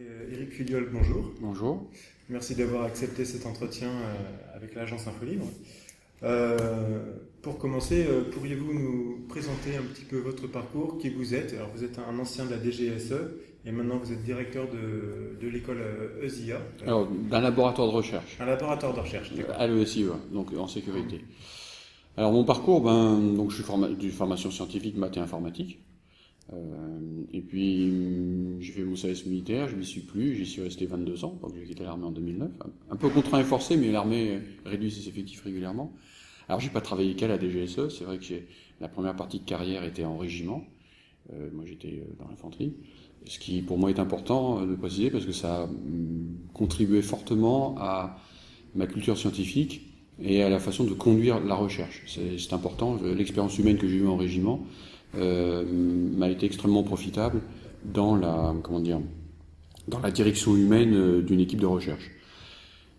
Éric Culiol, bonjour. Bonjour. Merci d'avoir accepté cet entretien avec l'agence Infolibre. Pour commencer, pourriez-vous nous présenter un petit peu votre parcours, qui vous êtes? Alors, vous êtes un ancien de la DGSE et maintenant vous êtes directeur de l'école ESIA, Alors, d'un laboratoire de recherche, un laboratoire de recherche. D'accord. à l'ESIE, donc en sécurité. Alors, mon parcours, donc je suis d'une formation scientifique, maths et informatique. Et puis, j'ai fait mon service militaire, je n'y suis plus, j'y suis resté 22 ans, donc j'ai quitté l'armée en 2009. Un peu contraint et forcé, mais l'armée réduit ses effectifs régulièrement. Alors, j'ai pas travaillé qu'à la DGSE, c'est vrai que la première partie de carrière était en régiment. Moi, j'étais dans l'infanterie. Ce qui, pour moi, est important de préciser, parce que ça a contribué fortement à ma culture scientifique et à la façon de conduire la recherche. C'est important. L'expérience humaine que j'ai eue en régiment m'a été extrêmement profitable dans dans la direction humaine d'une équipe de recherche.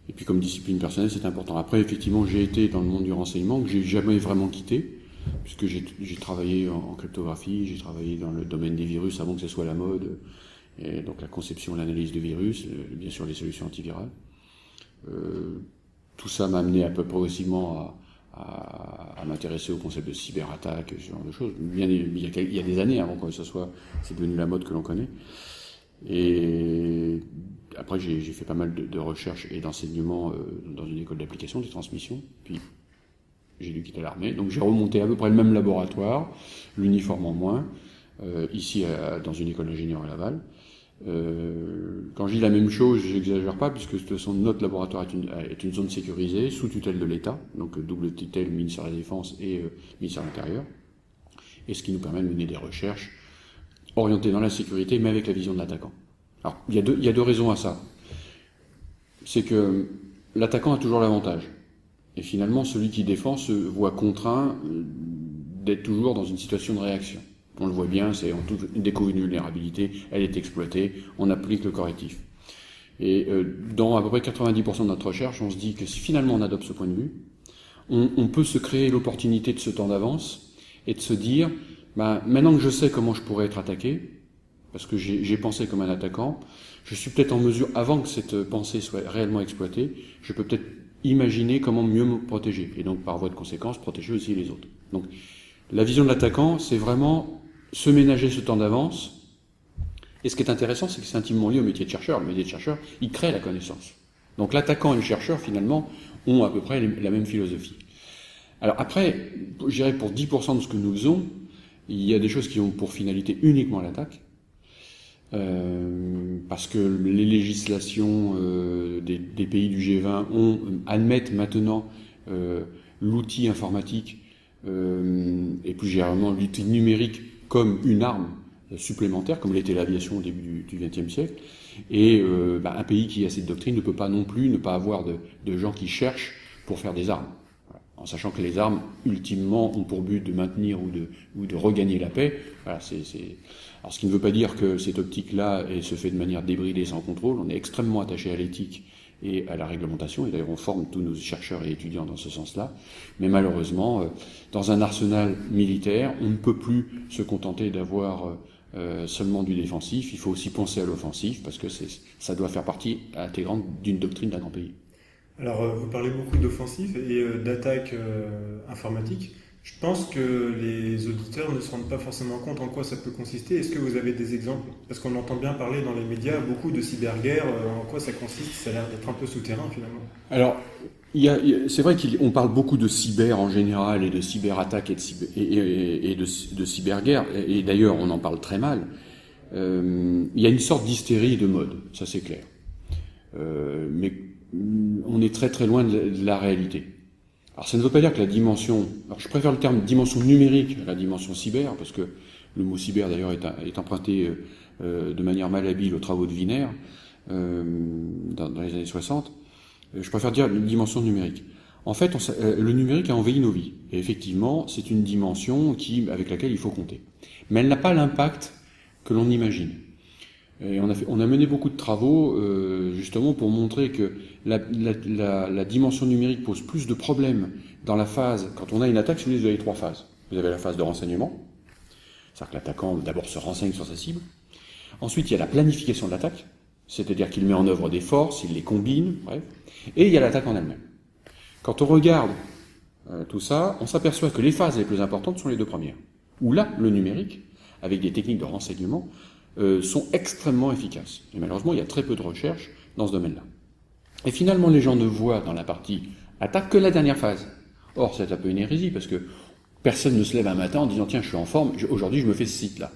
Et puis comme discipline personnelle, c'est important. Après, effectivement, j'ai été dans le monde du renseignement que j'ai jamais vraiment quitté, puisque j'ai travaillé en cryptographie, j'ai travaillé dans le domaine des virus avant que ce soit la mode, et donc la conception et l'analyse de virus, bien sûr les solutions antivirales. Tout ça m'a amené un peu progressivement à m'intéresser au concept de cyberattaque, ce genre de choses. Bien, il y a des années avant que c'est devenu la mode que l'on connaît. Et après, j'ai fait pas mal de recherches et d'enseignements dans une école d'application, de transmission. Puis, j'ai dû quitter l'armée. Donc, j'ai remonté à peu près le même laboratoire, l'uniforme en moins, ici dans une école d'ingénieur à Laval. Quand je dis la même chose, j'exagère pas, puisque de toute façon notre laboratoire est une zone sécurisée sous tutelle de l'État, donc double tutelle ministère de la Défense et ministère de l'Intérieur, et ce qui nous permet de mener des recherches orientées dans la sécurité, mais avec la vision de l'attaquant. Alors il y a deux raisons à ça. C'est que l'attaquant a toujours l'avantage, et finalement celui qui défend se voit contraint d'être toujours dans une situation de réaction. On le voit bien, on découvre une vulnérabilité, elle est exploitée, on applique le correctif. Et dans à peu près 90% de notre recherche, on se dit que si finalement on adopte ce point de vue, on peut se créer l'opportunité de ce temps d'avance et de se dire, maintenant que je sais comment je pourrais être attaqué, parce que j'ai pensé comme un attaquant, je suis peut-être en mesure, avant que cette pensée soit réellement exploitée, je peux peut-être imaginer comment mieux me protéger, et donc par voie de conséquence, protéger aussi les autres. Donc la vision de l'attaquant, c'est vraiment se ménager ce temps d'avance. Et ce qui est intéressant, c'est que c'est intimement lié au métier de chercheur. Le métier de chercheur, il crée la connaissance. Donc l'attaquant et le chercheur, finalement, ont à peu près la même philosophie. Alors après, je dirais pour 10% de ce que nous faisons, il y a des choses qui ont pour finalité uniquement l'attaque. Parce que les législations des pays du G20 admettent maintenant l'outil informatique et plus généralement l'outil numérique comme une arme supplémentaire, comme l'était l'aviation au début du XXe siècle. Et un pays qui a cette doctrine ne peut pas non plus ne pas avoir de gens qui cherchent pour faire des armes. Voilà. En sachant que les armes, ultimement, ont pour but de maintenir ou de regagner la paix. Voilà, Alors ce qui ne veut pas dire que cette optique-là se fait de manière débridée, sans contrôle. On est extrêmement attaché à l'éthique et à la réglementation, et d'ailleurs on forme tous nos chercheurs et étudiants dans ce sens-là. Mais malheureusement, dans un arsenal militaire, on ne peut plus se contenter d'avoir seulement du défensif, il faut aussi penser à l'offensif, parce que ça doit faire partie intégrante d'une doctrine d'un grand pays. Alors, vous parlez beaucoup d'offensive et d'attaque informatique. Je pense que les auditeurs ne se rendent pas forcément compte en quoi ça peut consister. Est-ce que vous avez des exemples? Parce qu'on entend bien parler dans les médias beaucoup de cyberguerre. En quoi ça consiste? Ça a l'air d'être un peu souterrain finalement. Alors, c'est vrai qu'on parle beaucoup de cyber en général et de cyberattaque et de cyberguerre. Et d'ailleurs, on en parle très mal. Il y a une sorte d'hystérie de mode, ça c'est clair. Mais on est très très loin de la réalité. Alors ça ne veut pas dire que la dimension... Alors je préfère le terme dimension numérique à la dimension cyber, parce que le mot cyber d'ailleurs est emprunté de manière malhabile aux travaux de Wiener dans les années 60. Je préfère dire une dimension numérique. En fait, le numérique a envahi nos vies. Et effectivement, c'est une dimension avec laquelle il faut compter. Mais elle n'a pas l'impact que l'on imagine. Et on a mené beaucoup de travaux justement pour montrer que la dimension numérique pose plus de problèmes dans la phase, quand on a une attaque, vous avez trois phases. Vous avez la phase de renseignement, c'est-à-dire que l'attaquant d'abord se renseigne sur sa cible. Ensuite, il y a la planification de l'attaque, c'est-à-dire qu'il met en œuvre des forces, il les combine, bref. Et il y a l'attaque en elle-même. Quand on regarde tout ça, on s'aperçoit que les phases les plus importantes sont les deux premières, où là, le numérique, avec des techniques de renseignement, sont extrêmement efficaces. Et malheureusement, il y a très peu de recherche dans ce domaine-là. Et finalement, les gens ne voient dans la partie attaque que la dernière phase. Or, c'est un peu une hérésie, parce que personne ne se lève un matin en disant « Tiens, je suis en forme, aujourd'hui je me fais ce site-là ».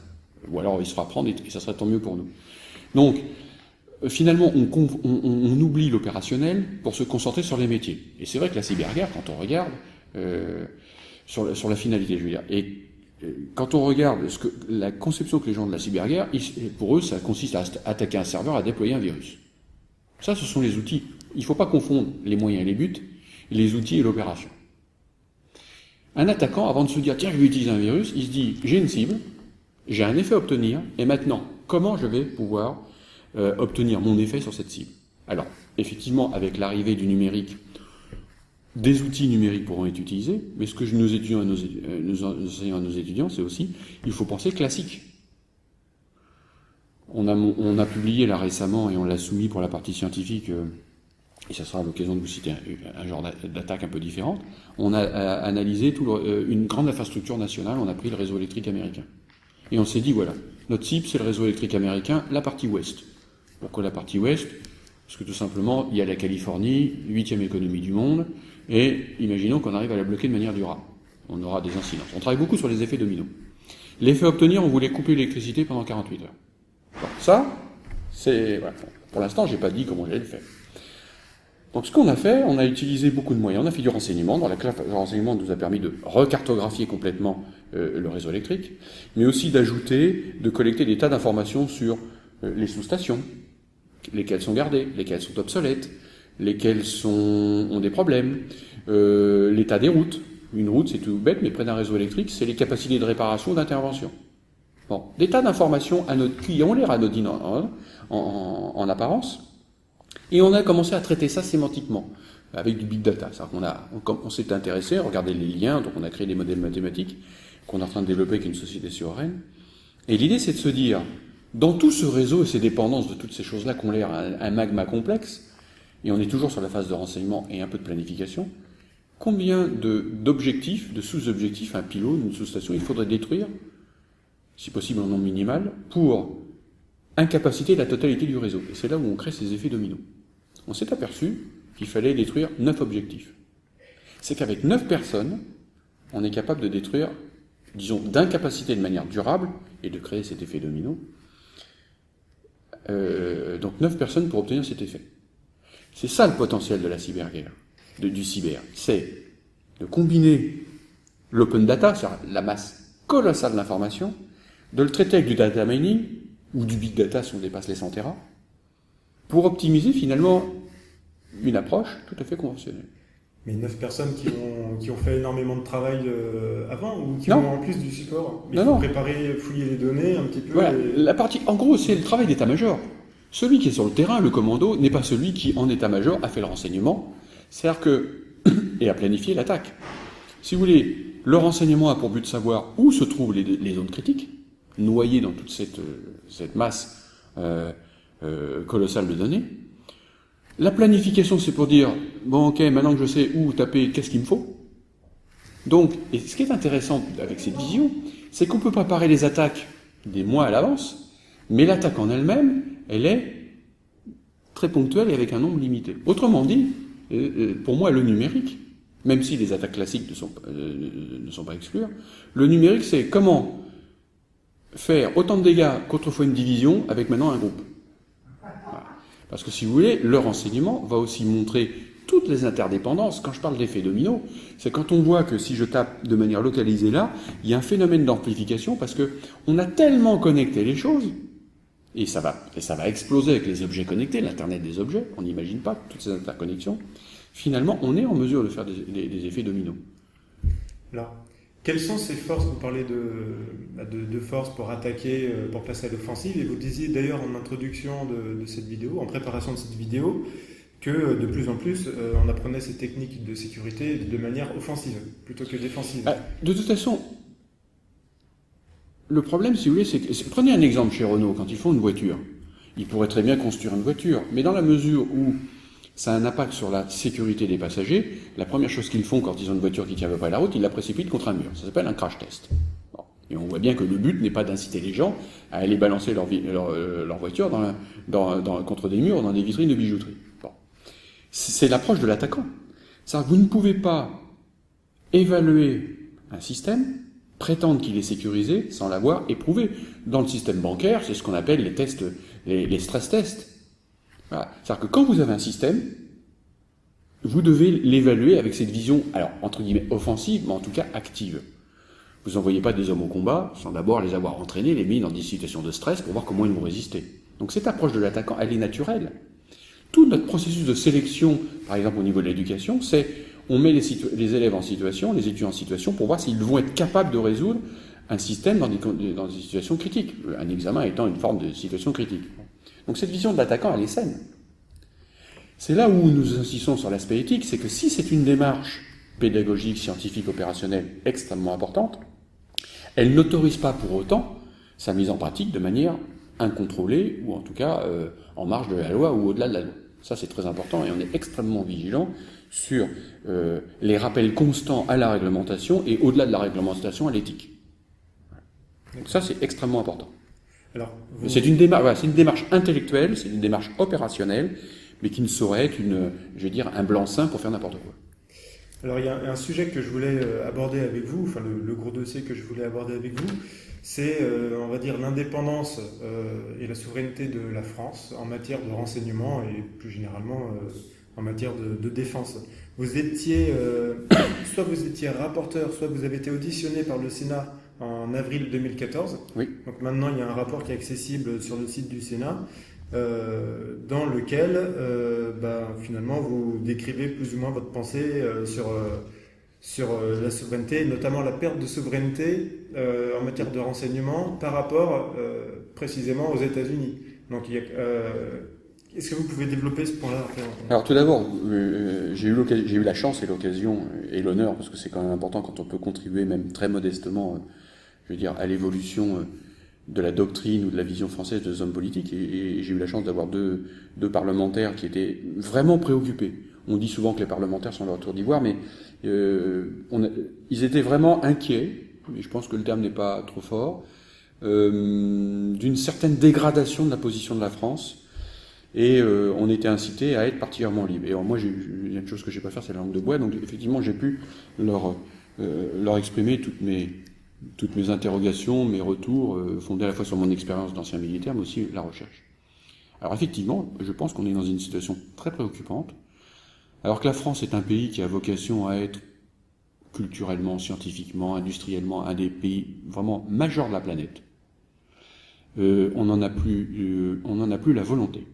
Ou alors il se fera prendre, et ça serait tant mieux pour nous. Donc, finalement, on oublie l'opérationnel pour se concentrer sur les métiers. Et c'est vrai que la cyberguerre, quand on regarde, sur la finalité, je veux dire, et quand on regarde la conception que les gens de la cyberguerre, pour eux, ça consiste à attaquer un serveur, à déployer un virus. Ça, ce sont les outils. Il ne faut pas confondre les moyens et les buts, les outils et l'opération. Un attaquant, avant de se dire « tiens, je vais utiliser un virus », il se dit « j'ai une cible, j'ai un effet à obtenir, et maintenant, comment je vais pouvoir obtenir mon effet sur cette cible ?» Alors, effectivement, avec l'arrivée du numérique, des outils numériques pourront être utilisés, mais ce que nous enseignons à nos étudiants, c'est aussi, il faut penser classique. On a publié là récemment, et on l'a soumis pour la partie scientifique, et ça sera l'occasion de vous citer un genre d'attaque un peu différente. On a analysé une grande infrastructure nationale, on a pris le réseau électrique américain. Et on s'est dit, voilà, notre cible, c'est le réseau électrique américain, la partie ouest. Pourquoi la partie ouest ? Parce que tout simplement, il y a la Californie, 8e économie du monde, et imaginons qu'on arrive à la bloquer de manière durable. On aura des incidences. On travaille beaucoup sur les effets dominos. L'effet à obtenir, on voulait couper l'électricité pendant 48 heures. Bon, ça, c'est... Voilà. Pour l'instant, j'ai pas dit comment j'allais le faire. Donc ce qu'on a fait, on a utilisé beaucoup de moyens. On a fait du renseignement. Dans la classe, le renseignement nous a permis de recartographier complètement le réseau électrique, mais aussi d'ajouter, de collecter des tas d'informations sur les sous-stations, lesquelles sont gardées, lesquelles sont obsolètes, lesquelles ont des problèmes, l'état des routes. Une route, c'est tout bête, mais près d'un réseau électrique, c'est les capacités de réparation ou d'intervention. Bon, des tas d'informations qui ont l'air anodines en apparence, et on a commencé à traiter ça sémantiquement, avec du big data. C'est-à-dire on s'est intéressé, regardé les liens, donc on a créé des modèles mathématiques qu'on est en train de développer avec une société souveraine. Et l'idée, c'est de se dire, dans tout ce réseau et ces dépendances de toutes ces choses-là qui ont l'air un magma complexe, et on est toujours sur la phase de renseignement et un peu de planification, combien d'objectifs, de sous-objectifs, un pylône, une sous-station, il faudrait détruire, si possible en nombre minimal, pour incapaciter la totalité du réseau. Et c'est là où on crée ces effets dominos. On s'est aperçu qu'il fallait détruire 9 objectifs. C'est qu'avec 9 personnes, on est capable de détruire, disons, d'incapaciter de manière durable, et de créer cet effet domino. Donc 9 personnes pour obtenir cet effet. C'est ça le potentiel de la cyberguerre, du cyber. C'est de combiner l'open data, c'est-à-dire la masse colossale d'informations, de le traiter avec du data mining, ou du big data si on dépasse les 100 Tera, pour optimiser finalement une approche tout à fait conventionnelle. Mais 9 personnes qui ont fait énormément de travail avant, ou qui ont en plus du support. Mais il faut préparer, fouiller les données un petit peu. Voilà, la partie, en gros, c'est le travail d'état-major. Celui qui est sur le terrain, le commando, n'est pas celui qui, en état-major, a fait le renseignement, c'est-à-dire que, et a planifié l'attaque. Si vous voulez, le renseignement a pour but de savoir où se trouvent les zones critiques, noyées dans toute cette masse colossale de données. La planification, c'est pour dire, bon ok, maintenant que je sais où taper, qu'est-ce qu'il me faut ? Donc, et ce qui est intéressant avec cette vision, c'est qu'on peut préparer les attaques des mois à l'avance, mais l'attaque en elle-même, elle est très ponctuelle et avec un nombre limité. Autrement dit, pour moi, le numérique, même si les attaques classiques ne sont pas exclures, le numérique, c'est comment faire autant de dégâts qu'autrefois une division avec maintenant un groupe. Voilà. Parce que si vous voulez, le renseignement va aussi montrer toutes les interdépendances. Quand je parle d'effet domino, c'est quand on voit que si je tape de manière localisée là, il y a un phénomène d'amplification parce que on a tellement connecté les choses, et ça va exploser avec les objets connectés, l'Internet des objets, on n'imagine pas toutes ces interconnexions. Finalement, on est en mesure de faire des effets dominos. Là, quelles sont ces forces ? Vous parlez de forces pour attaquer, pour passer à l'offensive, et vous disiez d'ailleurs en introduction de cette vidéo, en préparation de cette vidéo, que de plus en plus, on apprenait ces techniques de sécurité de manière offensive, plutôt que défensive. De toute façon, le problème, si vous voulez, c'est que... Prenez un exemple chez Renault, quand ils font une voiture. il pourrait très bien construire une voiture. Mais dans la mesure où ça a un impact sur la sécurité des passagers, la première chose qu'ils font quand ils ont une voiture qui tient à peu près la route, ils la précipitent contre un mur. Ça s'appelle un crash test. Bon. Et on voit bien que le but n'est pas d'inciter les gens à aller balancer leur voiture contre des murs ou dans des vitrines de bijouterie. Bon. C'est l'approche de l'attaquant. C'est-à-dire que vous ne pouvez pas évaluer un système, prétendre qu'il est sécurisé sans l'avoir éprouvé. Dans le système bancaire, c'est ce qu'on appelle les tests, les stress tests. Voilà. C'est-à-dire que quand vous avez un système, vous devez l'évaluer avec cette vision, alors entre guillemets offensive, mais en tout cas active. Vous n'envoyez pas des hommes au combat sans d'abord les avoir entraînés, les mis dans des situations de stress pour voir comment ils vont résister. Donc cette approche de l'attaquant, elle est naturelle. Tout notre processus de sélection, par exemple au niveau de l'éducation, c'est on met les élèves en situation, les étudiants en situation pour voir s'ils vont être capables de résoudre un système dans des situations critiques. Un examen étant une forme de situation critique. Donc cette vision de l'attaquant, elle est saine. C'est là où nous insistons sur l'aspect éthique, c'est que si c'est une démarche pédagogique, scientifique, opérationnelle extrêmement importante, elle n'autorise pas pour autant sa mise en pratique de manière incontrôlée, ou en tout cas en marge de la loi ou au-delà de la loi. Ça c'est très important et on est extrêmement vigilant sur les rappels constants à la réglementation et au-delà de la réglementation à l'éthique. Donc ça c'est extrêmement important. Alors, c'est une démarche intellectuelle, c'est une démarche opérationnelle, mais qui ne saurait être un blanc-seing pour faire n'importe quoi. Alors il y a un sujet que je voulais aborder avec vous, enfin le gros dossier que je voulais aborder avec vous, c'est on va dire l'indépendance et la souveraineté de la France en matière de renseignement et plus généralement en matière de défense. Vous étiez, soit vous étiez rapporteur, soit vous avez été auditionné par le Sénat en avril 2014. Oui. Donc maintenant il y a un rapport qui est accessible sur le site du Sénat. Dans lequel finalement vous décrivez plus ou moins votre pensée sur la souveraineté, notamment la perte de souveraineté en matière de renseignement par rapport précisément aux États-Unis. Donc, est-ce que vous pouvez développer ce point-là? Alors tout d'abord, j'ai eu la chance et l'occasion et l'honneur, parce que c'est quand même important quand on peut contribuer même très modestement, à l'évolution de la doctrine ou de la vision française des hommes politiques, et j'ai eu la chance d'avoir deux parlementaires qui étaient vraiment préoccupés. On dit souvent que les parlementaires sont leur tour d'ivoire, mais ils étaient vraiment inquiets, et je pense que le terme n'est pas trop fort, d'une certaine dégradation de la position de la France, et on était incité à être particulièrement libre. Et alors, moi, il y a une chose que je ne sais pas faire, c'est la langue de bois, donc effectivement j'ai pu leur exprimer toutes mes interrogations, mes retours, fondés à la fois sur mon expérience d'ancien militaire, mais aussi la recherche. Alors effectivement, je pense qu'on est dans une situation très préoccupante, alors que la France est un pays qui a vocation à être culturellement, scientifiquement, industriellement, un des pays vraiment majeurs de la planète. On n'en a plus la volonté.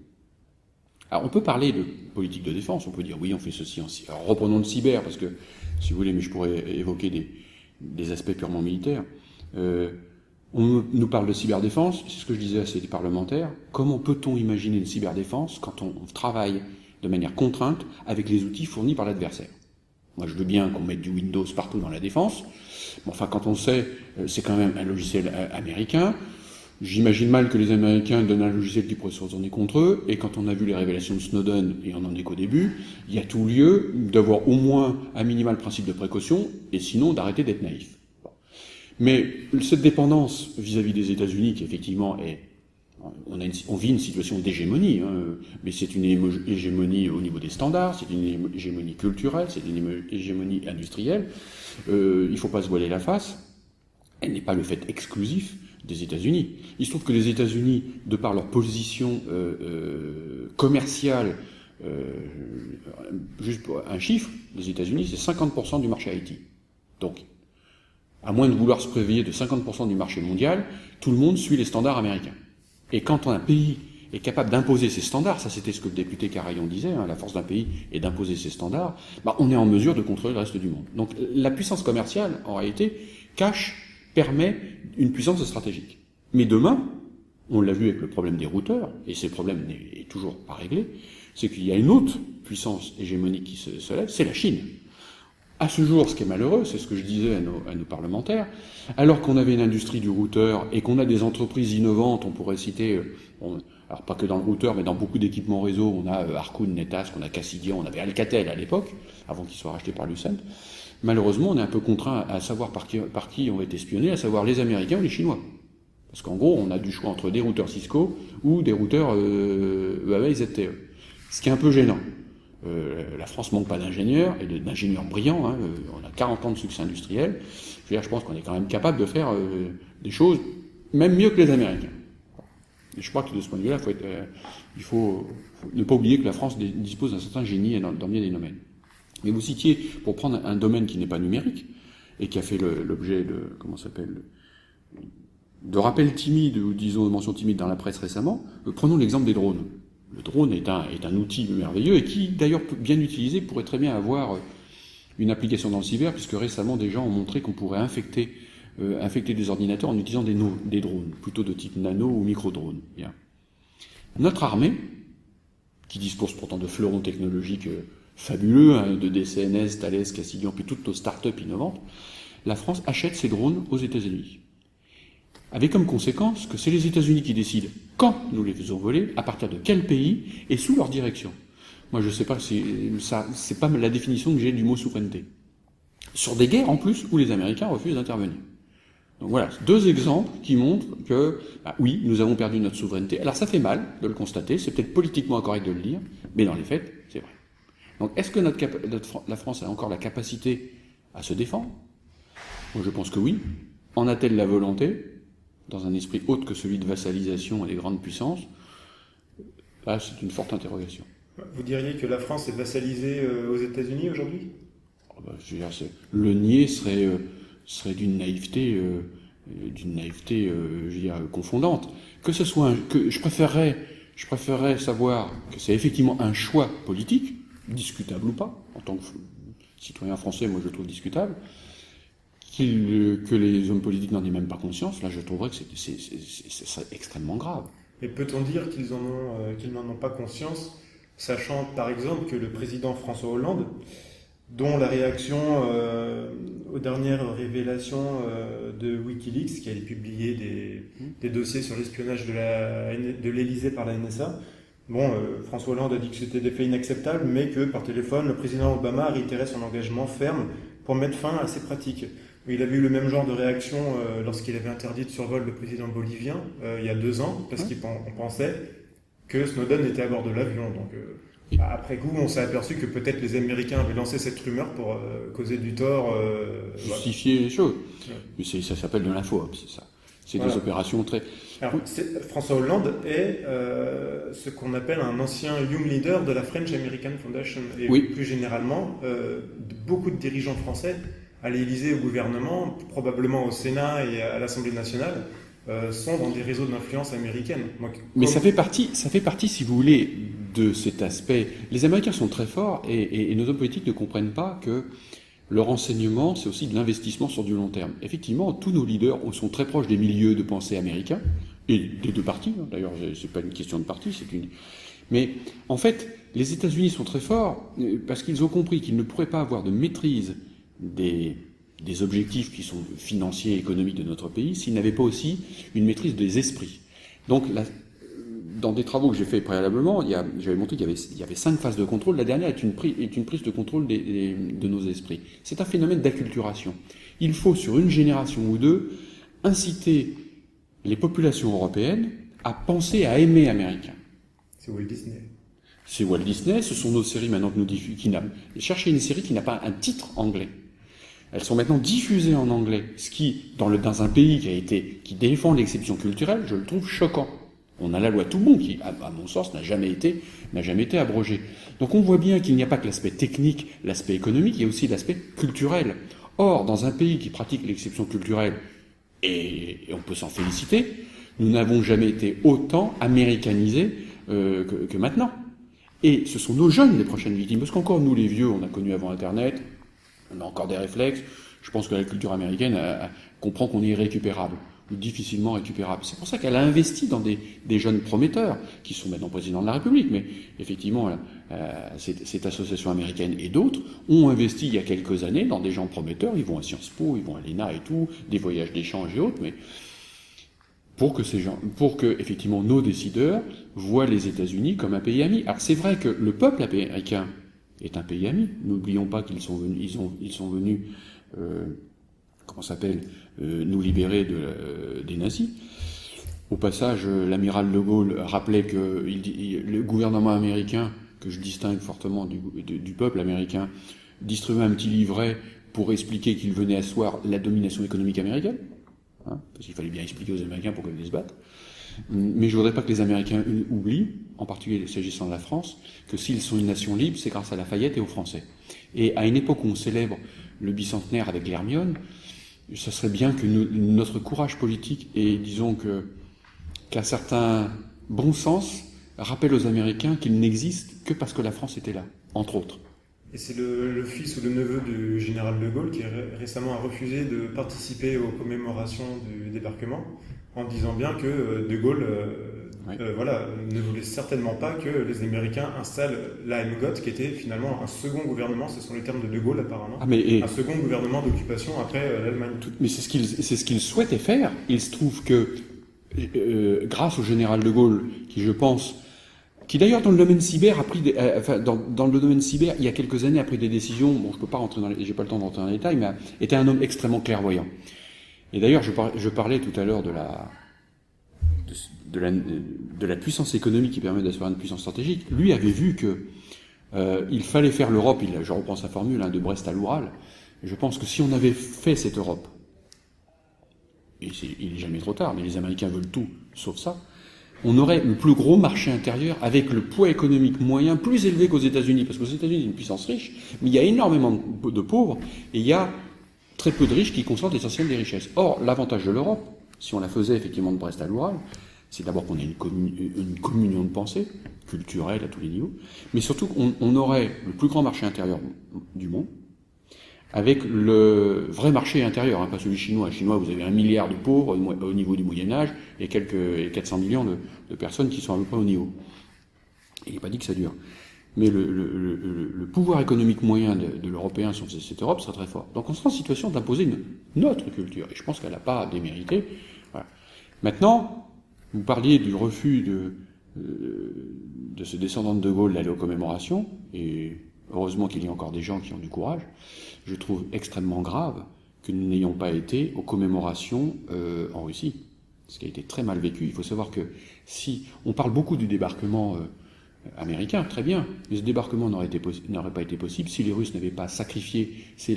Alors on peut parler de politique de défense, on peut dire oui, on fait ceci, alors reprenons le cyber, parce que, si vous voulez, mais je pourrais évoquer des aspects purement militaires. On nous parle de cyberdéfense, c'est ce que je disais à ces parlementaires. Comment peut-on imaginer une cyberdéfense quand on travaille de manière contrainte avec les outils fournis par l'adversaire? Moi, je veux bien qu'on mette du Windows partout dans la défense, mais enfin, quand on sait, c'est quand même un logiciel américain. J'imagine mal que les Américains donnent un logiciel qui pourrait se retourner contre eux, et quand on a vu les révélations de Snowden, et on n'en est qu'au début, il y a tout lieu d'avoir au moins un minimal principe de précaution, et sinon d'arrêter d'être naïf. Bon. Mais cette dépendance vis-à-vis des États-Unis, qui effectivement on vit une situation d'hégémonie, mais c'est une hégémonie au niveau des standards, c'est une hégémonie culturelle, c'est une hégémonie industrielle, il ne faut pas se voiler la face, elle n'est pas le fait exclusif des États-Unis. Il se trouve que les États-Unis, de par leur position commerciale, juste pour un chiffre, les États-Unis, c'est 50% du marché IT. Donc, à moins de vouloir se préveiller de 50% du marché mondial, tout le monde suit les standards américains. Et quand un pays est capable d'imposer ses standards, ça c'était ce que le député Carayon disait, la force d'un pays est d'imposer ses standards, on est en mesure de contrôler le reste du monde. Donc la puissance commerciale, en réalité, permet une puissance stratégique. Mais demain, on l'a vu avec le problème des routeurs, et ce problème n'est toujours pas réglé, c'est qu'il y a une autre puissance hégémonique qui se lève, c'est la Chine. À ce jour, ce qui est malheureux, c'est ce que je disais à nos parlementaires, alors qu'on avait une industrie du routeur et qu'on a des entreprises innovantes, on pourrait citer, Alors pas que dans le routeur, mais dans beaucoup d'équipements réseau, on a Harcoon, Netask, on a Cassidian, on avait Alcatel à l'époque, avant qu'il soit racheté par Lucent. Malheureusement, on est un peu contraint à savoir par qui on va être espionné, à savoir les Américains ou les Chinois. Parce qu'en gros, on a du choix entre des routeurs Cisco ou des routeurs Huawei ZTE. Ce qui est un peu gênant. La France manque pas d'ingénieurs, et d'ingénieurs brillants. Hein. On a 40 ans de succès industriel. Je pense qu'on est quand même capable de faire des choses même mieux que les Américains. Et je crois que de ce point de vue-là, il faut ne pas oublier que la France dispose d'un certain génie dans bien des domaines. Mais vous citiez, pour prendre un domaine qui n'est pas numérique, et qui a fait l'objet de rappels timides, ou disons de mentions timides dans la presse récemment, prenons l'exemple des drones. Le drone est un outil merveilleux, et qui, d'ailleurs, bien utilisé, pourrait très bien avoir une application dans le cyber, puisque récemment, des gens ont montré qu'on pourrait infecter des ordinateurs en utilisant des drones, plutôt de type nano ou micro-drones. Bien. Notre armée, qui dispose pourtant de fleurons technologiques fabuleux, hein, de DCNS, Thales, Cassidian, puis toutes nos start-up innovantes, la France achète ces drones aux États-Unis. Avec comme conséquence que c'est les États-Unis qui décident quand nous les faisons voler, à partir de quel pays, et sous leur direction. Moi, je ne sais pas, c'est pas la définition que j'ai du mot souveraineté. Sur des guerres, en plus, où les Américains refusent d'intervenir. Donc voilà, 2 exemples qui montrent que, oui, nous avons perdu notre souveraineté. Alors ça fait mal de le constater, c'est peut-être politiquement incorrect de le dire, mais dans les faits, c'est vrai. Donc est-ce que la France a encore la capacité à se défendre? Moi je pense que oui. En a-t-elle la volonté, dans un esprit autre que celui de vassalisation et des grandes puissances? Là, c'est une forte interrogation. Vous diriez que la France est vassalisée aux États-Unis aujourd'hui? Je veux dire, le nier serait d'une naïveté, je veux dire, confondante. Que je préférerais savoir que c'est effectivement un choix politique, discutable ou pas, en tant que citoyen français, moi je le trouve discutable, que les hommes politiques n'en aient même pas conscience. Là, je trouverais que ce serait extrêmement grave. Mais peut-on dire qu'ils n'en ont pas conscience, sachant par exemple que le président François Hollande, dont la réaction aux dernières révélations de Wikileaks, qui avait publié des dossiers sur l'espionnage de l'Élysée par la NSA. François Hollande a dit que c'était des faits inacceptables, mais que par téléphone, le président Obama a réitéré son engagement ferme pour mettre fin à ces pratiques. Il avait eu le même genre de réaction lorsqu'il avait interdit de survol le président bolivien il y a 2 ans, parce qu'on pensait que Snowden était à bord de l'avion. Donc, après coup, on s'est aperçu que peut-être les Américains avaient lancé cette rumeur pour causer du tort. Justifier les choses. Mais ça s'appelle de l'info, c'est ça. C'est des opérations très... Alors, François Hollande est ce qu'on appelle un ancien Young Leader de la French American Foundation. Et plus généralement, beaucoup de dirigeants français, à l'Élysée, au gouvernement, probablement au Sénat et à l'Assemblée nationale, sont dans des réseaux d'influence américaine. Mais ça fait partie, si vous voulez, de cet aspect. Les Américains sont très forts et nos hommes politiques ne comprennent pas que le renseignement, c'est aussi de l'investissement sur du long terme. Effectivement, tous nos leaders sont très proches des milieux de pensée américains, et des 2 partis, hein. D'ailleurs, c'est pas une question de parti, Mais, en fait, les États-Unis sont très forts parce qu'ils ont compris qu'ils ne pourraient pas avoir de maîtrise des objectifs qui sont financiers et économiques de notre pays s'ils n'avaient pas aussi une maîtrise des esprits. Donc, dans des travaux que j'ai faits préalablement, j'avais montré qu'il y avait 5 phases de contrôle. La dernière est une prise de contrôle de nos esprits. C'est un phénomène d'acculturation. Il faut, sur une génération ou 2, inciter les populations européennes à penser, à aimer américain. C'est Walt Disney. C'est Walt Disney, ce sont nos séries maintenant que nous diffusons. Cherchez une série qui n'a pas un titre anglais. Elles sont maintenant diffusées en anglais, ce qui, dans un pays qui défend l'exception culturelle, je le trouve choquant. On a la loi Toubon qui, à mon sens, n'a jamais été abrogée. Donc on voit bien qu'il n'y a pas que l'aspect technique, l'aspect économique, il y a aussi l'aspect culturel. Or, dans un pays qui pratique l'exception culturelle, et on peut s'en féliciter, nous n'avons jamais été autant américanisés que maintenant. Et ce sont nos jeunes les prochaines victimes, parce qu'encore nous les vieux, on a connu avant Internet, on a encore des réflexes. Je pense que la culture américaine comprend qu'on est irrécupérable, ou difficilement récupérable. C'est pour ça qu'elle a investi dans des jeunes prometteurs, qui sont maintenant présidents de la République, mais effectivement, cette association américaine et d'autres ont investi il y a quelques années dans des gens prometteurs. Ils vont à Sciences Po, ils vont à l'ENA et tout, des voyages d'échange et autres, mais pour que effectivement nos décideurs voient les États-Unis comme un pays ami. Alors c'est vrai que le peuple américain est un pays ami. N'oublions pas qu'ils sont venus, ils sont venus, nous libérer des nazis. Au passage, l'amiral de Gaulle rappelait que le gouvernement américain, que je distingue fortement du peuple américain, distribuait un petit livret pour expliquer qu'il venait asseoir la domination économique américaine. Parce qu'il fallait bien expliquer aux Américains pourquoi ils se battent. Mais je voudrais pas que les Américains oublient, en particulier s'agissant de la France, que s'ils sont une nation libre, c'est grâce à Lafayette et aux Français. Et à une époque où on célèbre le bicentenaire avec l'Hermione, ça serait bien que notre courage politique et disons qu'un certain bon sens rappelle aux Américains qu'ils n'existent que parce que la France était là, entre autres. Et c'est le fils ou le neveu du général de Gaulle qui récemment a refusé de participer aux commémorations du débarquement en disant bien que de Gaulle ne voulait certainement pas que les Américains installent l'AMGOT qui était finalement un second gouvernement, ce sont les termes de Gaulle apparemment, un second gouvernement d'occupation après l'Allemagne. Mais c'est ce qu'il souhaitait faire. Il se trouve que grâce au général de Gaulle, qui d'ailleurs dans le domaine cyber a pris dans le domaine cyber il y a quelques années a pris des décisions. Bon, je peux pas rentrer j'ai pas le temps d'entrer dans les détails, mais était un homme extrêmement clairvoyant. Et d'ailleurs, je parlais tout à l'heure de la puissance économique qui permet d'assurer une puissance stratégique. Lui avait vu que il fallait faire l'Europe. Je reprends sa formule de Brest à l'Oural. Je pense que si on avait fait cette Europe, et il n'est jamais trop tard, mais les Américains veulent tout sauf ça. On aurait le plus gros marché intérieur avec le poids économique moyen plus élevé qu'aux États-Unis, parce qu'aux États-Unis, c'est une puissance riche, mais il y a énormément de pauvres, et il y a très peu de riches qui concentrent l'essentiel des richesses. Or, l'avantage de l'Europe, si on la faisait effectivement de Brest à l'Oural, c'est d'abord qu'on ait une communion de pensée, culturelle à tous les niveaux, mais surtout qu'on aurait le plus grand marché intérieur du monde, avec le vrai marché intérieur, pas celui chinois. Chinois, vous avez 1 milliard de pauvres au niveau du Moyen-Âge et 400 millions de personnes qui sont à peu près au niveau. Et il n'est pas dit que ça dure. Mais le pouvoir économique moyen de l'Européen sur cette Europe serait très fort. Donc on sera en situation d'imposer notre culture. Et je pense qu'elle n'a pas démérité. Voilà. Maintenant, vous parliez du refus de ce descendant de Gaulle d'aller aux commémorations, et heureusement qu'il y a encore des gens qui ont du courage. Je trouve extrêmement grave que nous n'ayons pas été aux commémorations en Russie, ce qui a été très mal vécu. Il faut savoir que si on parle beaucoup du débarquement américain, très bien, mais ce débarquement n'aurait pas été possible si les Russes n'avaient pas sacrifié. C'est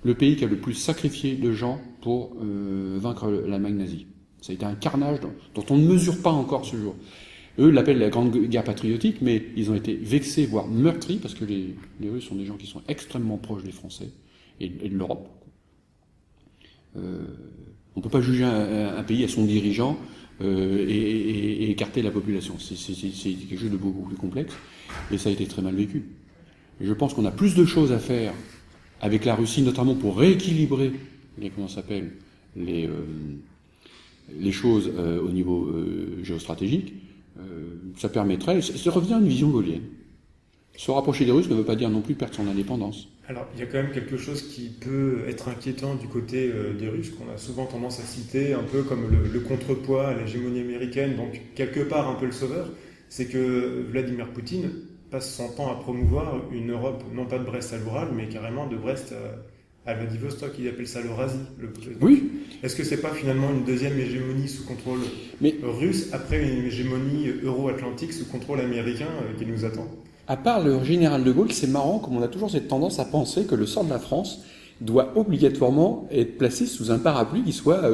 le pays qui a le plus sacrifié de gens pour vaincre l'Allemagne nazie. Ça a été un carnage dont on ne mesure pas encore ce jour. Eux l'appellent la Grande Guerre patriotique, mais ils ont été vexés, voire meurtris, parce que les Russes sont des gens qui sont extrêmement proches des Français et de l'Europe. On ne peut pas juger un pays à son dirigeant et écarter la population. C'est quelque chose de beaucoup plus complexe, et ça a été très mal vécu. Et je pense qu'on a plus de choses à faire avec la Russie, notamment pour rééquilibrer les choses au niveau géostratégique. Ça permettrait, ça revient à une vision gaullienne. Se rapprocher des Russes ne veut pas dire non plus perdre son indépendance. Alors, il y a quand même quelque chose qui peut être inquiétant du côté des Russes, qu'on a souvent tendance à citer un peu comme le contrepoids à l'hégémonie américaine, donc quelque part un peu le sauveur, c'est que Vladimir Poutine passe son temps à promouvoir une Europe, non pas de Brest à l'Oural, mais carrément de Brest à Vladivostok. Il appelle ça l'Eurasie. Oui. Est-ce que c'est pas finalement une deuxième hégémonie sous contrôle russe après une hégémonie euro-atlantique sous contrôle américain qui nous attend? À part le général de Gaulle, c'est marrant comme on a toujours cette tendance à penser que le sort de la France doit obligatoirement être placé sous un parapluie qui soit,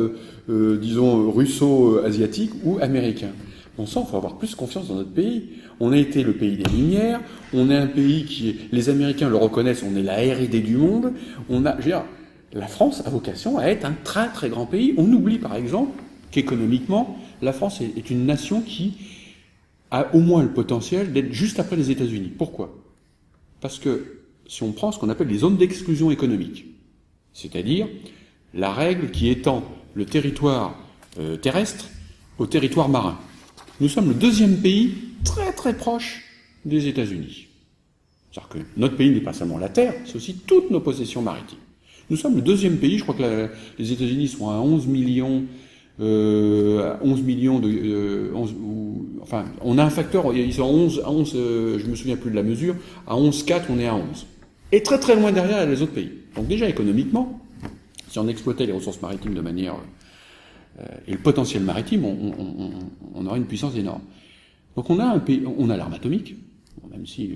disons, russo-asiatique ou américain. Bon sang, il faut avoir plus confiance dans notre pays. On a été le pays des Lumières, on est un pays les Américains le reconnaissent, on est la R&D du monde. La France a vocation à être un très très grand pays. On oublie par exemple qu'économiquement, la France est une nation qui a au moins le potentiel d'être juste après les États-Unis. Pourquoi ? Parce que si on prend ce qu'on appelle les zones d'exclusion économique, c'est-à-dire la règle qui étend le territoire terrestre au territoire marin. Nous sommes le deuxième pays très très proche des États-Unis. C'est-à-dire que notre pays n'est pas seulement la terre, c'est aussi toutes nos possessions maritimes. Nous sommes le deuxième pays, je crois que les États-Unis sont à 11 millions à 11 millions enfin, on a un facteur, ils sont à 11, je me souviens plus de la mesure, à 11,4, on est à 11. Et très très loin derrière les autres pays. Donc déjà économiquement, si on exploitait les ressources maritimes de manière et le potentiel maritime, on aurait une puissance énorme. Donc on a un pays, on a l'arme atomique, même si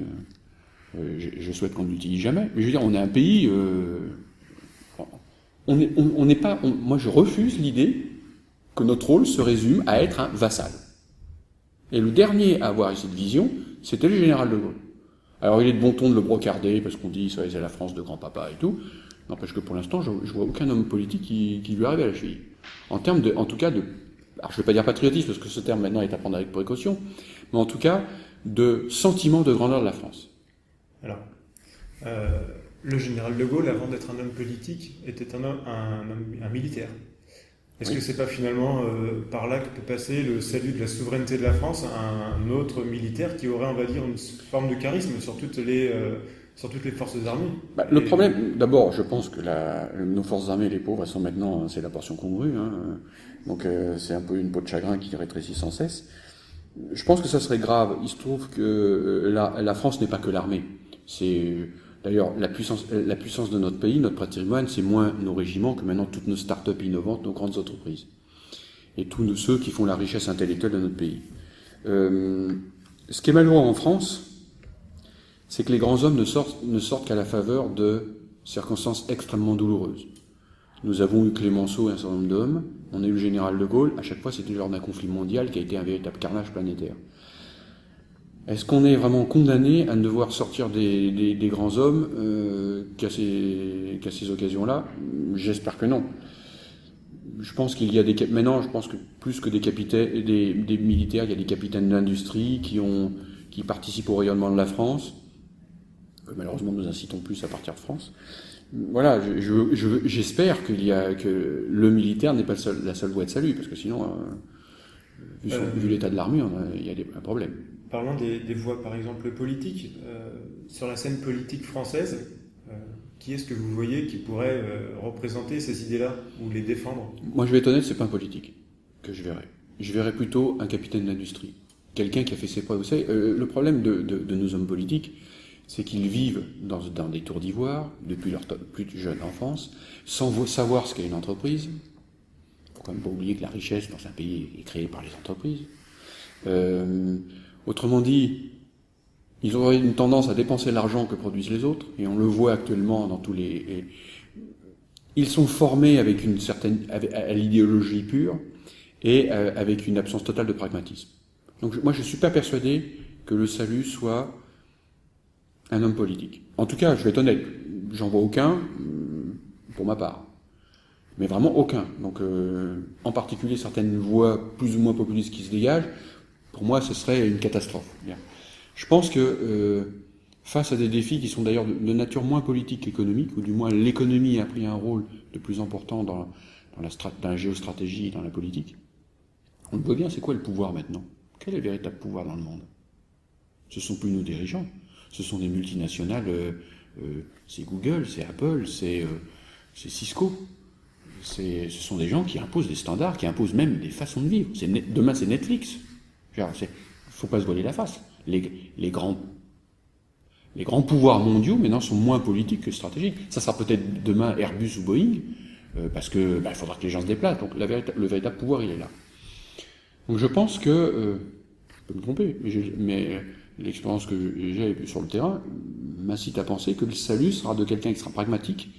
je souhaite qu'on ne l'utilise jamais. Mais je veux dire, on est un pays, on n'est pas, moi je refuse l'idée que notre rôle se résume à être un vassal. Et le dernier à avoir eu cette vision, c'était le général de Gaulle. Alors il est de bon ton de le brocarder, parce qu'on dit c'est la France de grand-papa et tout. N'empêche que pour l'instant, je vois aucun homme politique qui lui arrive à la cheville. En termes en tout cas, alors je ne vais pas dire patriotisme, parce que ce terme maintenant est à prendre avec précaution, mais en tout cas, de sentiment de grandeur de la France. Alors, le général de Gaulle, avant d'être un homme politique, était un militaire. Est-ce que c'est pas finalement par là que peut passer le salut de la souveraineté de la France à un autre militaire qui aurait, on va dire, une forme de charisme sur toutes les forces armées? Le problème, d'abord, je pense que nos forces armées, les pauvres, elles sont maintenant, c'est la portion congrue, donc c'est un peu une peau de chagrin qui rétrécit sans cesse. Je pense que ça serait grave. Il se trouve que la France n'est pas que l'armée. D'ailleurs, la puissance de notre pays, notre patrimoine, c'est moins nos régiments que maintenant toutes nos start-up innovantes, nos grandes entreprises. Et tous ceux qui font la richesse intellectuelle de notre pays. Ce qui est malheureux en France, c'est que les grands hommes ne sortent qu'à la faveur de circonstances extrêmement douloureuses. Nous avons eu Clémenceau et un certain nombre d'hommes, on a eu le général de Gaulle, à chaque fois c'était lors d'un conflit mondial qui a été un véritable carnage planétaire. Est-ce qu'on est vraiment condamné à ne devoir sortir des grands hommes qu'à ces occasions-là? J'espère que non. Je pense qu'il y a maintenant, je pense que plus que des capitaines, des militaires, il y a des capitaines d'industrie qui participent au rayonnement de la France. Malheureusement, nous incitons plus à partir de France. Voilà, j'espère que le militaire n'est pas la seule voie de salut, parce que sinon, vu l'état de l'armée, il y a un problème. Parlons des voies, par exemple, politiques. Sur la scène politique française, qui est-ce que vous voyez qui pourrait représenter ces idées-là ou les défendre? Moi, je vais être honnête, c'est pas un politique que je verrais. Je verrais plutôt un capitaine d'industrie. Quelqu'un qui a fait ses preuves. Vous savez, le problème de nos hommes politiques, c'est qu'ils vivent dans des tours d'ivoire depuis leur plus jeune enfance, sans savoir ce qu'est une entreprise. Il ne faut quand même pas oublier que la richesse dans un pays est créée par les entreprises. Autrement dit, ils auraient une tendance à dépenser l'argent que produisent les autres, et on le voit actuellement dans tous les... Ils sont formés avec à l'idéologie pure, et avec une absence totale de pragmatisme. Donc moi je ne suis pas persuadé que le salut soit un homme politique. En tout cas, je vais être honnête, j'en vois aucun, pour ma part. Mais vraiment aucun. Donc en particulier certaines voix plus ou moins populistes qui se dégagent, pour moi ce serait une catastrophe. Je pense que face à des défis qui sont d'ailleurs de nature moins politique qu'économique, ou du moins l'économie a pris un rôle de plus important dans la géostratégie et dans la politique, on le voit bien, c'est quoi le pouvoir maintenant? Quel est le véritable pouvoir dans le monde? Ce ne sont plus nos dirigeants, ce sont des multinationales, c'est Google, c'est Apple, c'est Cisco. Ce sont des gens qui imposent des standards, qui imposent même des façons de vivre. Demain c'est Netflix. Il ne faut pas se voiler la face. Les grands pouvoirs mondiaux maintenant sont moins politiques que stratégiques. Ça sera peut-être demain Airbus ou Boeing, parce que il faudra que les gens se déplacent. Donc le véritable pouvoir il est là. Donc je pense que, je peux me tromper, mais l'expérience que j'ai sur le terrain m'incite à penser que le salut sera de quelqu'un qui sera pragmatique,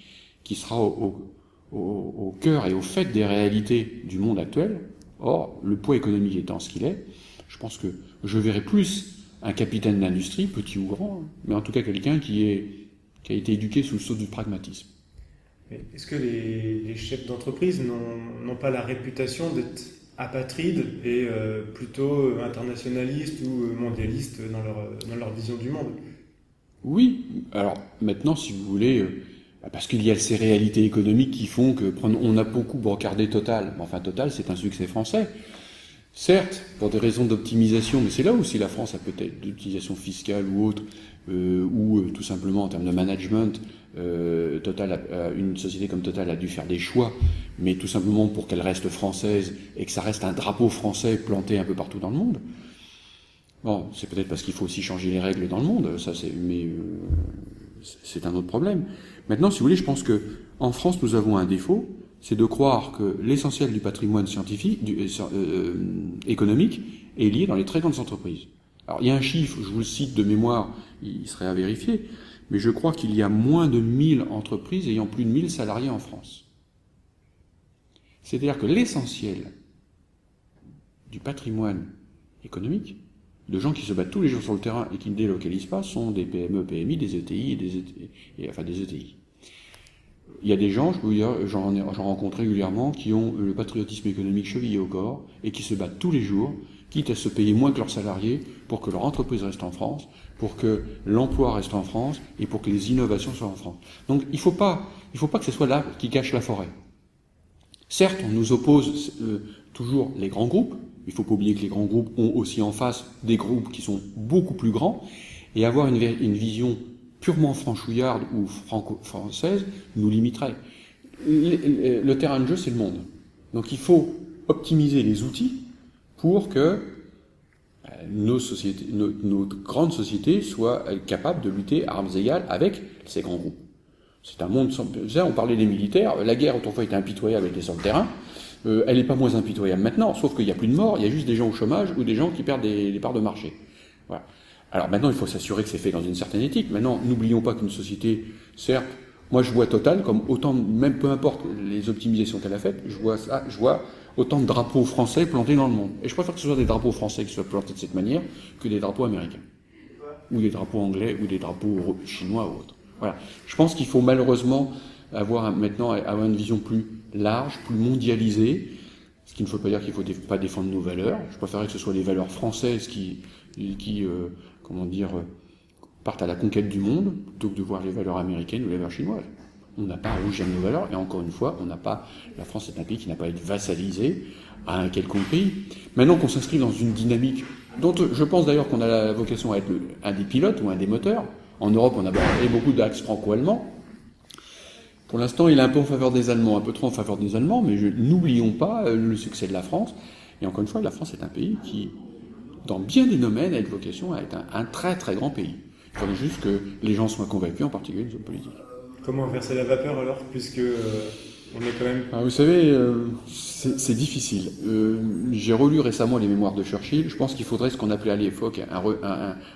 qui sera au cœur et au fait des réalités du monde actuel. Or, le poids économique étant ce qu'il est, je pense que je verrai plus un capitaine d'industrie, petit ou grand, mais en tout cas quelqu'un qui a été éduqué sous le sceau du pragmatisme. Est-ce que les chefs d'entreprise n'ont pas la réputation d'être apatrides et plutôt internationalistes ou mondialistes dans leur vision du monde? Oui, alors maintenant si vous voulez, parce qu'il y a ces réalités économiques qui font on a beaucoup brocardé Total, enfin Total c'est un succès français. Certes, pour des raisons d'optimisation, mais c'est là où si la France a peut-être d'utilisation fiscale ou autre, ou tout simplement en termes de management, une société comme Total a dû faire des choix mais tout simplement pour qu'elle reste française et que ça reste un drapeau français planté un peu partout dans le monde. Bon, c'est peut-être parce qu'il faut aussi changer les règles dans le monde, mais c'est un autre problème. Maintenant, si vous voulez, je pense que en France, nous avons un défaut, c'est de croire que l'essentiel du patrimoine scientifique, économique, est lié dans les très grandes entreprises. Alors, il y a un chiffre, je vous le cite de mémoire, il serait à vérifier, mais je crois qu'il y a moins de 1000 entreprises ayant plus de 1000 salariés en France. C'est-à-dire que l'essentiel du patrimoine économique, de gens qui se battent tous les jours sur le terrain et qui ne délocalisent pas, sont des PME, PMI, des ETI enfin des ETI. Il y a des gens, je peux vous dire, j'en rencontre régulièrement, qui ont le patriotisme économique chevillé au corps et qui se battent tous les jours, quitte à se payer moins que leurs salariés, pour que leur entreprise reste en France, pour que l'emploi reste en France et pour que les innovations soient en France. Donc il faut pas que ce soit là qui cache la forêt. Certes, on nous oppose toujours les grands groupes. Il ne faut pas oublier que les grands groupes ont aussi en face des groupes qui sont beaucoup plus grands, et avoir une vision purement franchouillarde ou franco-française nous limiterait. Le terrain de jeu, c'est le monde. Donc il faut optimiser les outils pour que nos grandes sociétés soient capables de lutter à armes égales avec ces grands groupes. C'est un monde sans... On parlait des militaires, la guerre autrefois était impitoyable, elle était sur le terrain. Elle n'est pas moins impitoyable maintenant, sauf qu'il n'y a plus de morts, il y a juste des gens au chômage ou des gens qui perdent des parts de marché. Voilà. Alors maintenant, il faut s'assurer que c'est fait dans une certaine éthique. Maintenant, n'oublions pas qu'une société, certes, moi je vois Total comme autant, même peu importe les optimisations qu'elle a faites, je vois autant de drapeaux français plantés dans le monde. Et je préfère que ce soit des drapeaux français qui soient plantés de cette manière que des drapeaux américains. Ou des drapeaux anglais, ou des drapeaux chinois ou autres. Voilà. Je pense qu'il faut malheureusement maintenant avoir une vision plus large, plus mondialisée, ce qui ne faut pas dire qu'il ne faut pas défendre nos valeurs. Je préférerais que ce soit les valeurs françaises qui partent à la conquête du monde, plutôt que de voir les valeurs américaines ou les valeurs chinoises. On n'a pas à rougir de nos valeurs, et encore une fois, la France est un pays qui n'a pas à être vassalisé à un quelconque pays. Maintenant qu'on s'inscrit dans une dynamique dont je pense d'ailleurs qu'on a la vocation à être un des pilotes ou un des moteurs. En Europe, on a beaucoup d'axes franco-allemands. Pour l'instant, il est un peu en faveur des Allemands, un peu trop en faveur des Allemands, mais n'oublions pas le succès de la France. Et encore une fois, la France est un pays qui, dans bien des domaines, a une vocation à être un très très grand pays. Il faudrait juste que les gens soient convaincus, en particulier les hommes politiques. Comment inverser la vapeur alors, puisque on est quand même... Alors, vous savez, c'est difficile. J'ai relu récemment les mémoires de Churchill. Je pense qu'il faudrait ce qu'on appelait à l'époque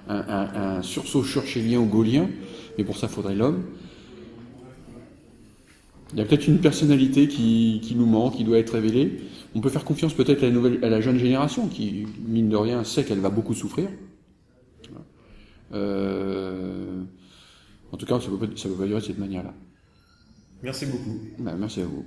un sursaut churchillien ou gaullien, mais pour ça, il faudrait l'homme. Il y a peut-être une personnalité qui nous manque, qui doit être révélée. On peut faire confiance peut-être à la jeune génération qui, mine de rien, sait qu'elle va beaucoup souffrir. En tout cas, ça ne peut pas durer de cette manière-là. Merci beaucoup. Merci à vous.